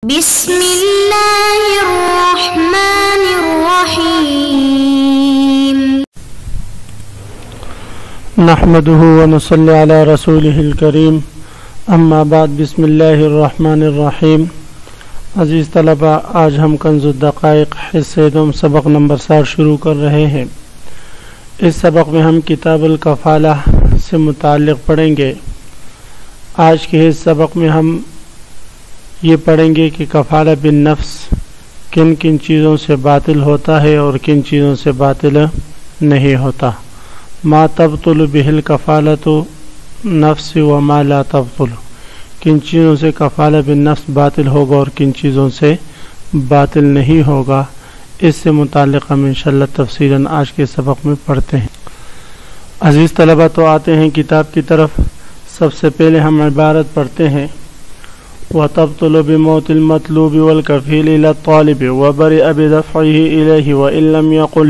بسم اللہ الرحمن الرحیم نحمده ونصلی علی رسوله الکریم اما بعد بسم اللہ الرحمن الرحیم۔ عزیز طلبہ، آج ہم کنز الدقائق حصے دوم سبق نمبر 7 شروع کر رہے ہیں۔ اس سبق میں ہم کتاب الکفالہ سے متعلق پڑھیں گے۔ آج کے اس سبق میں ہم یہ پڑھیں گے کہ کفالہ بالنفس کن کن چیزوں سے باطل ہوتا ہے اور کن چیزوں سے باطل نہیں ہوتا۔ ما تبطل به الکفالۃ نفس وما لا تبطل، کن چیزوں سے کفالہ بالنفس باطل ہوگا اور کن چیزوں سے باطل نہیں ہوگا، اس سے متعلق ہم انشاءاللہ تفصیلاً آج کے سبق میں پڑھتے ہیں۔ عزیز طلبہ، تو آتے ہیں کتاب کی طرف۔ سب سے پہلے ہم عبارت پڑھتے ہیں: وَتَبْطُلُ بِمَوْتِ الْمَطْلُوبِ وَالْكَفِيلِ إِلَى الطَّالِبِ وَبَرِئَ بِدَفْعِهِ إِلَيْهِ وَإِنْ لَمْ يَقُلْ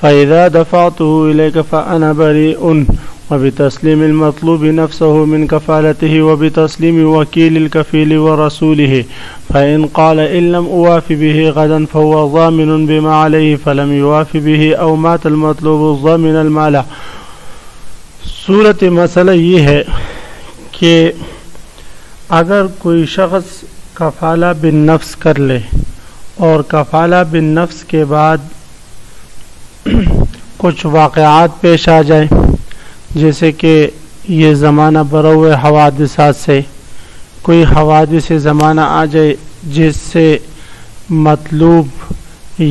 فَإِذَا دَفَعْتُهُ إِلَيْكَ فَأَنَا بَرِيءٌ وَبِتَسْلِيمِ الْمَطْلُوبِ نَفْسَهُ مِنْ كَفَالَتِهِ وَبِتَسْلِيمِ وَكِيلِ الْكَفِيلِ وَرَسُولِهِ فَإِنْ قَالَ إِنْ لَمْ أُوَافِ بِهِ غَدًا فَهُوَ ضَامِنٌ بِمَا عَلَيْهِ فَلَمْ يُوَافِ بِهِ أَوْ مَاتَ الْمَطْلُوبُ ضَامِنَ الْمَالَ۔ صورت مسئلہ یہ ہے کہ اگر کوئی شخص کفالہ بالنفس کر لے اور کفالہ بالنفس کے بعد کچھ واقعات پیش آ جائیں، جیسے کہ یہ زمانہ بروئ حوادثات سے کوئی حوادث زمانہ آ جائے جس سے مطلوب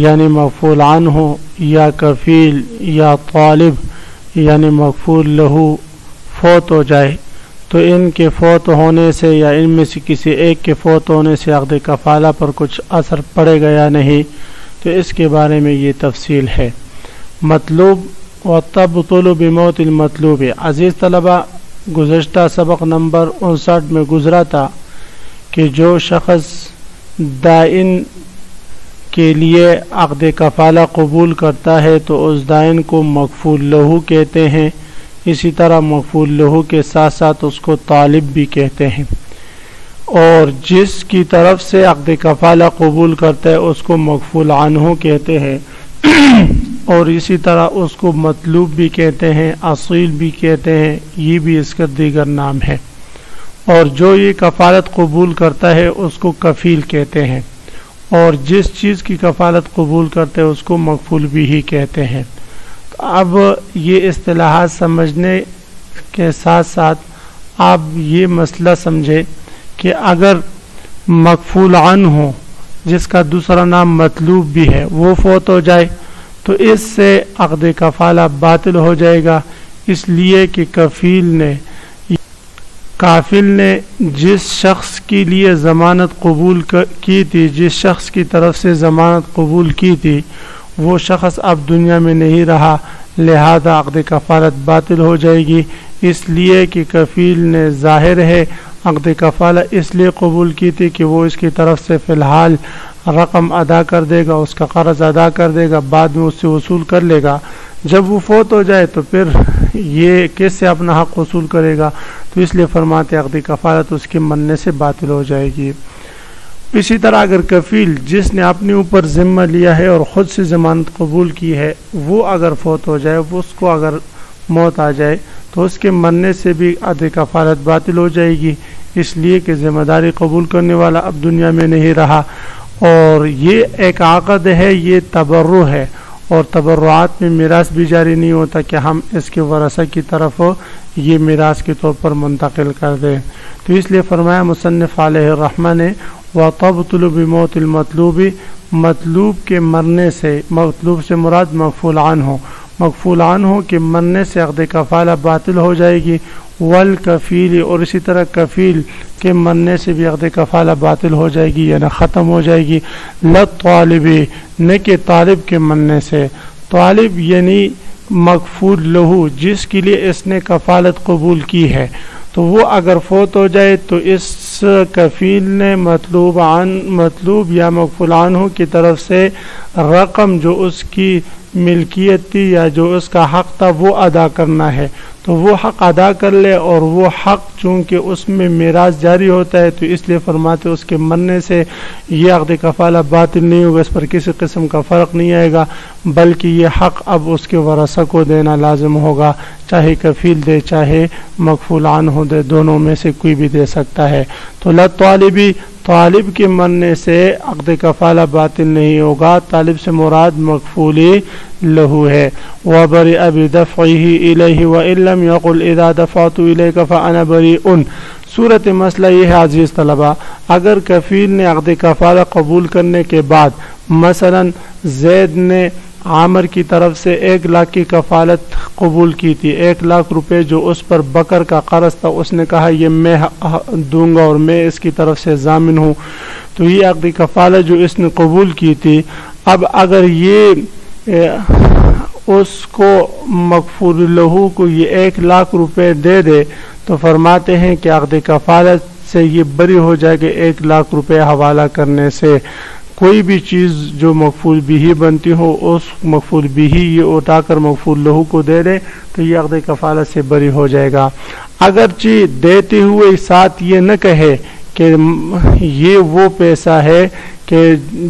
یعنی مغفول عنہ ہو یا کفیل یا طالب یعنی مغفول لہو فوت ہو جائے، تو ان کے فوت ہونے سے یا ان میں سے کسی ایک کے فوت ہونے سے عقد کفالہ پر کچھ اثر پڑے گا یا نہیں، تو اس کے بارے میں یہ تفصیل ہے۔ مطلوب وَتَبْطُلُ بِمَوْتِ الْمَطْلُوبِ، عزیز طلبہ، گزشتہ سبق نمبر 59 میں گزرا تھا کہ جو شخص دائن کے لیے عقد کفالہ قبول کرتا ہے تو اس دائن کو مغفول لہو کہتے ہیں، اسی طرح مغفول لہو کے ساتھ ساتھ اس کو طالب بھی کہتے ہیں، اور جس کی طرف سے عقد کفالہ قبول کرتا ہے اس کو مغفول عنہ کہتے ہیں، اور اسی طرح اس کو مطلوب بھی کہتے ہیں، اصیل بھی کہتے ہیں، یہ بھی اس کا دیگر نام ہے، اور جو یہ کفالت قبول کرتا ہے اس کو کفیل کہتے ہیں، اور جس چیز کی کفالت قبول کرتے ہیں اس کو مغفول بھی ہی کہتے ہیں۔ اب یہ اصطلاحات سمجھنے کے ساتھ ساتھ آپ یہ مسئلہ سمجھے کہ اگر مغفول عنہ ہو جس کا دوسرا نام مطلوب بھی ہے وہ فوت ہو جائے تو اس سے عقد کفالہ باطل ہو جائے گا، اس لیے کہ کافل نے جس شخص کے لیے ضمانت قبول کی تھی، جس شخص کی طرف سے ضمانت قبول کی تھی، وہ شخص اب دنیا میں نہیں رہا، لہذا عقد کفالت باطل ہو جائے گی، اس لیے کہ کفیل نے ظاہر ہے عقد کفالہ اس لیے قبول کی تھی کہ وہ اس کی طرف سے فی الحال رقم ادا کر دے گا، اس کا قرض ادا کر دے گا، بعد میں اس سے وصول کر لے گا۔ جب وہ فوت ہو جائے تو پھر یہ کس سے اپنا حق وصول کرے گا، تو اس لیے فرماتے عقد کفالت اس کے مرنے سے باطل ہو جائے گی۔ اسی طرح اگر کفیل جس نے اپنے اوپر ذمہ لیا ہے اور خود سے ضمانت قبول کی ہے وہ اگر فوت ہو جائے، اس کو اگر موت آ جائے تو اس کے مرنے سے بھی عقد کفالت باطل ہو جائے گی، اس لیے کہ ذمہ داری قبول کرنے والا اب دنیا میں نہیں رہا، اور یہ ایک عقد ہے، یہ تبرع ہے، اور تبرعات میں میراث بھی جاری نہیں ہوتا کہ ہم اس کے ورثہ کی طرف یہ میراث کے طور پر منتقل کر دیں۔ تو اس لیے فرمایا مصنف علیہ الرحمہ نے وَتَبْطُلُ بِمَوْتِ الْمَطْلُوبِ، مطلوب کے مرنے سے، مطلوب سے مراد مغفول عنہ، مغفول عنہ کے مرنے سے عقد کفالہ باطل ہو جائے گی، والکفیل، اور اسی طرح کفیل کے مرنے سے بھی عقد کفالہ باطل ہو جائے گی یعنی ختم ہو جائے گی، للطالب، نہ کہ طالب کے مرنے سے۔ طالب یعنی مغفول لہو جس کے لیے اس نے کفالت قبول کی ہے، تو وہ اگر فوت ہو جائے تو اس کفیل نے مطلوب یا مغفول عنہ کی طرف سے رقم جو اس کی ملکیت تھی یا جو اس کا حق تھا وہ ادا کرنا ہے تو وہ حق ادا کر لے، اور وہ حق چونکہ اس میں میراث جاری ہوتا ہے تو اس لیے فرماتے اس کے مرنے سے یہ عقد کفالہ باطل نہیں ہوگا، اس پر کسی قسم کا فرق نہیں آئے گا، بلکہ یہ حق اب اس کے ورثہ کو دینا لازم ہوگا، چاہے کفیل دے چاہے مکفول عنہ دے، دونوں میں سے کوئی بھی دے سکتا ہے۔ تو لطالبی طالب کے مرنے سے عقد کفالہ باطل نہیں ہوگا، طالب سے مراد مکفولی لہو ہے۔ وَبَرِئَ بِدَفْعِهِ إِلَيْهِ وَإِن لَّمْ يَقُلْ إِذَا دَفَعْتُ إِلَيْكَ فَأَنَا بَرِيءٌ۔ صورت مسئلہ یہ ہے عزیز طلبہ، اگر کفیل نے عقد کفالہ قبول کرنے کے بعد مثلا زید نے عامر کی طرف سے 1 لاکھ کی کفالت قبول کی تھی، 1 لاکھ روپے جو اس پر بکر کا قرض تھا، اس نے کہا یہ میں دوں گا اور میں اس کی طرف سے ضامن ہوں، تو یہ عقد کفالت جو اس نے قبول کی تھی، اب اگر یہ اس کو مکفول لہو کو یہ 1 لاکھ روپے دے دے تو فرماتے ہیں کہ عقد کفالت سے یہ بری ہو جائے کہ 1 لاکھ روپے حوالہ کرنے سے کوئی بھی چیز جو مکفول بھی بنتی ہو اس مکفول بھی یہ اٹھا کر مکفول لہو کو دے دے تو یہ عقد کفالت سے بری ہو جائے گا۔ اگرچہ دیتے ہوئے ساتھ یہ نہ کہے کہ یہ وہ پیسہ ہے کہ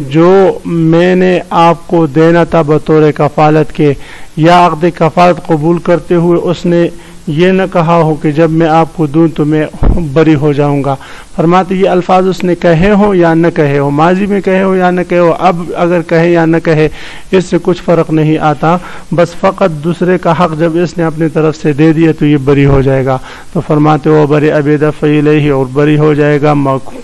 جو میں نے آپ کو دینا تھا بطور کفالت کے، یا عقد کفالت قبول کرتے ہوئے اس نے یہ نہ کہا ہو کہ جب میں آپ کو دوں تو میں بری ہو جاؤں گا۔ فرماتے یہ الفاظ اس نے کہے ہو یا نہ کہے ہو، ماضی میں کہے ہو یا نہ کہے ہو، اب اگر کہے یا نہ کہے اس سے کچھ فرق نہیں آتا، بس فقط دوسرے کا حق جب اس نے اپنی طرف سے دے دیا تو یہ بری ہو جائے گا۔ تو فرماتے وہ بری بدفعہ الیہ، اور بری ہو جائے گا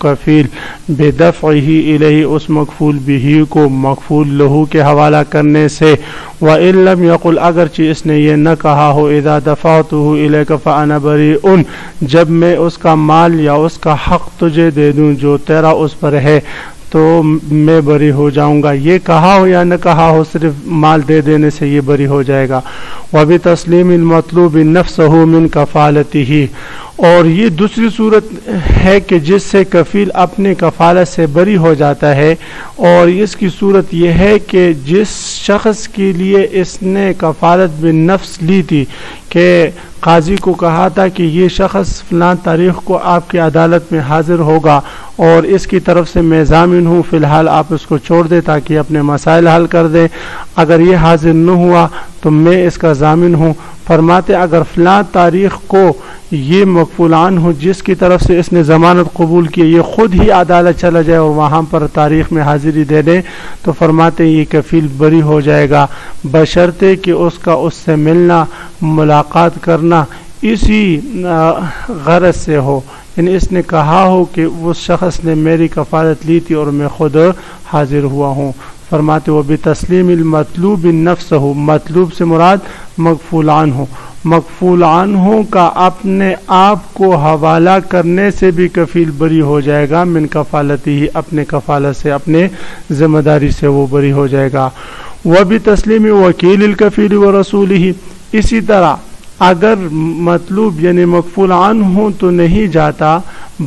کفیل بدفعہ الیہ، اس مکفول بھی کو مکفول لہو کے حوالہ کرنے سے۔ وَإِن لَّمْ يَقُلْ، اگرچہ اس نے یہ نہ کہا ہو اذا دفعته الیک فانا بریء، جب میں اس کا مال یا اس کا حق تجھے دے دوں جو تیرا اس پر ہے تو میں بری ہو جاؤں گا، یہ کہا ہو یا نہ کہا ہو صرف مال دے دینے سے یہ بری ہو جائے گا۔ وبتسلیم المطلوب نفسه من کفالته، اور یہ دوسری صورت ہے کہ جس سے کفیل اپنے کفالت سے بری ہو جاتا ہے، اور اس کی صورت یہ ہے کہ جس شخص کے لیے اس نے کفالت بالنفس لی تھی، کہ قاضی کو کہا تھا کہ یہ شخص فلاں تاریخ کو آپ کی عدالت میں حاضر ہوگا اور اس کی طرف سے میں ضامن ہوں، فی الحال آپ اس کو چھوڑ دیں تاکہ اپنے مسائل حل کر دیں، اگر یہ حاضر نہ ہوا تو میں اس کا ضامن ہوں۔ فرماتے اگر فلاں تاریخ کو یہ مکفول عنہ جس کی طرف سے اس نے ضمانت قبول کی یہ خود ہی عدالت چلا جائے اور وہاں پر تاریخ میں حاضری دے دے تو فرماتے یہ کفیل بری ہو جائے گا، بشرطے کہ اس کا اس سے ملنا ملاقات کرنا اسی غرض سے ہو، یعنی اس نے کہا ہو کہ اس شخص نے میری کفالت لی تھی اور میں خود حاضر ہوا ہوں۔ فرماتے وہ بتسلیم المطلوب نفسہ، مطلوب سے مراد مکفول عنہ، مکفول عنہ کا اپنے آپ کو حوالہ کرنے سے بھی کفیل بری ہو جائے گا، من کفالتی ہی، اپنے کفالت سے، اپنے ذمہ داری سے وہ بری ہو جائے گا۔ وبتسلیم وکیل الکفیل ورسولہ، اسی طرح اگر مطلوب یعنی مکفول عنہ تو نہیں جاتا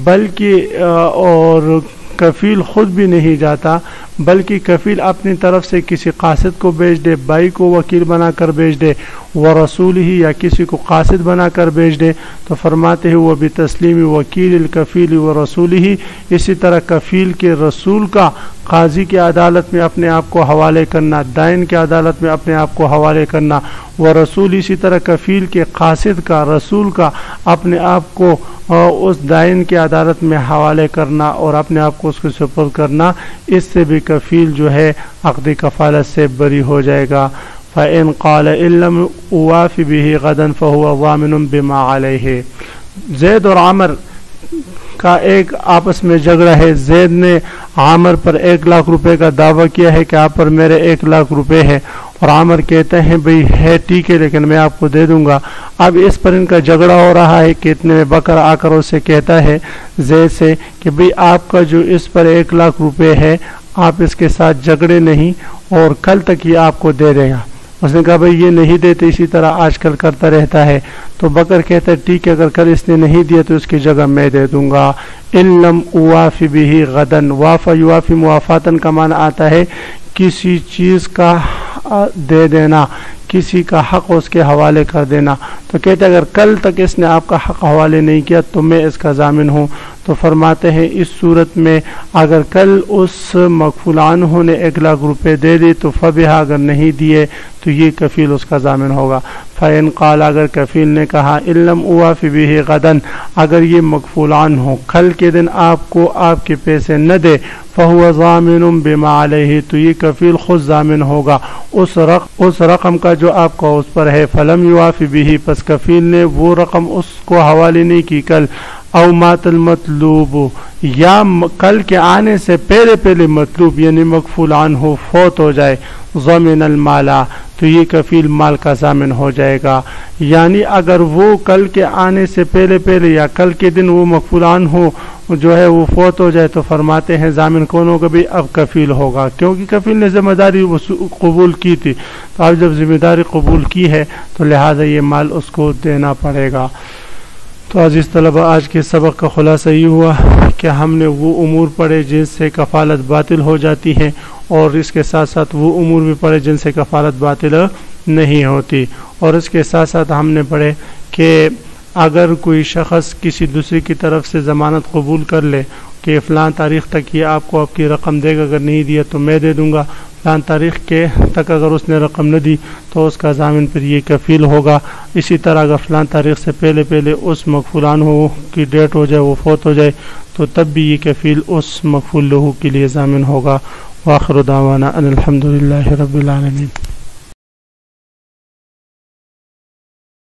بلکہ اور کفیل خود بھی نہیں جاتا بلکہ کفیل اپنی طرف سے کسی قاصد کو بھیج دے، بھائی کو وکیل بنا کر بھیج دے، ورسول ہی یا کسی کو قاصد بنا کر بھیج دے تو فرماتے ہیں وہ بتسلیم وکیل الکفیل ورسول ہی، اسی طرح کفیل کے رسول کا قاضی کی عدالت میں اپنے آپ کو حوالے کرنا، دائن کی عدالت میں اپنے آپ کو حوالے کرنا، ورسول اسی طرح کفیل کے قاصد کا، رسول کا اپنے آپ کو اس دائن کی عدالت میں حوالے کرنا اور اپنے آپ کو اس کو سپرد کرنا، اس سے بھی کفیل جو ہے عقد کفالت سے بری ہو جائے گا۔ فَإِن قَالَ إِن لَّمْ أُوَافِ بِهِ غَدًا فَهُوَ ضَامِنٌ بِمَا عَلَيْهِ۔ زید اور عامر کا ایک آپس میں جھگڑا ہے، زید نے عامر پر 1 لاکھ روپے کا دعویٰ کیا ہے کہ آپ پر میرے 1 لاکھ روپے ہے، اور عامر کہتے ہیں بھئی ہے ٹھیک ہے لیکن میں آپ کو دے دوں گا۔ اب اس پر ان کا جھگڑا ہو رہا ہے کہ اتنے میں بکر آ کر اسے کہتا ہے زید سے کہ بھئی آپ کا جو اس پر 1 لاکھ روپے ہے آپ اس کے ساتھ جھگڑے نہیں اور کل تک یہ آپ کو دے دے گا۔ اس نے کہا بھئی یہ نہیں دیتے، اسی طرح آج کل کرتا رہتا ہے، تو بکر کہتا ہے ٹھیک ہے اگر کل اس نے نہیں دیا تو اس کی جگہ میں دے دوں گا۔ ان لم اواف به غدا، وافا یوافی موافاتن کا معنی آتا ہے کسی چیز کا دے دینا، کسی کا حق اس کے حوالے کر دینا۔ تو کہتے اگر کل تک اس نے آپ کا حق حوالے نہیں کیا تو میں اس کا ضامن ہوں۔ تو فرماتے ہیں اس صورت میں اگر کل اس مغفول عنہ نے 1 لاکھ روپے دے دی تو فبہا، اگر نہیں دیے تو یہ کفیل اس کا ضامن ہوگا۔ فَإِنْ قَالَ، اگر کفیل نے کہا إِن لَمْ أُوَافِ بِهِ غَدًا، اگر یہ مغفول عنہ کل کے دن آپ کو آپ کے پیسے نہ دے، فَهُوَ ضَامِنٌ بِمَا عَلَيْهِ، تو یہ کفیل خود ضامن ہوگا اس رقم کا جو آپ کا اس پر ہے۔ فَلَمْ يُوَافِ بِهِ، پس کفیل نے وہ رقم اس کو حوالے نہیں کی کل، او مات المطلوب، یا کل کے آنے سے پہلے مطلوب یعنی مغفول عنہ فوت ہو جائے، ضمن المالا، تو یہ کفیل مال کا ضامن ہو جائے گا۔ یعنی اگر وہ کل کے آنے سے پہلے یا کل کے دن وہ مغفول عنہ جو ہے وہ فوت ہو جائے تو فرماتے ہیں ضامن کون ہوگا بھی؟ اب کفیل ہوگا، کیونکہ کفیل نے ذمہ داری قبول کی تھی، تو اب جب ذمہ داری قبول کی ہے تو لہذا یہ مال اس کو دینا پڑے گا۔ تو عزیز طلبہ، آج کے سبق کا خلاصہ یہ ہوا کہ ہم نے وہ امور پڑھے جن سے کفالت باطل ہو جاتی ہے، اور اس کے ساتھ ساتھ وہ امور بھی پڑھے جن سے کفالت باطل نہیں ہوتی، اور اس کے ساتھ ساتھ ہم نے پڑھے کہ اگر کوئی شخص کسی دوسرے کی طرف سے ضمانت قبول کر لے کہ فلاں تاریخ تک یہ آپ کو آپ کی رقم دے گا، اگر نہیں دیا تو میں دے دوں گا، فلاں تاریخ کے تک اگر اس نے رقم نہ دی تو اس کا ضامن پھر یہ کفیل ہوگا۔ اسی طرح اگر فلاں تاریخ سے پہلے اس مغفول عنہ کی ڈیٹ ہو جائے، وہ فوت ہو جائے، تو تب بھی یہ کفیل اس مغفول لہو کے لیے ضامن ہوگا۔ وآخر دعوانا ان الحمد للہ رب العالمین۔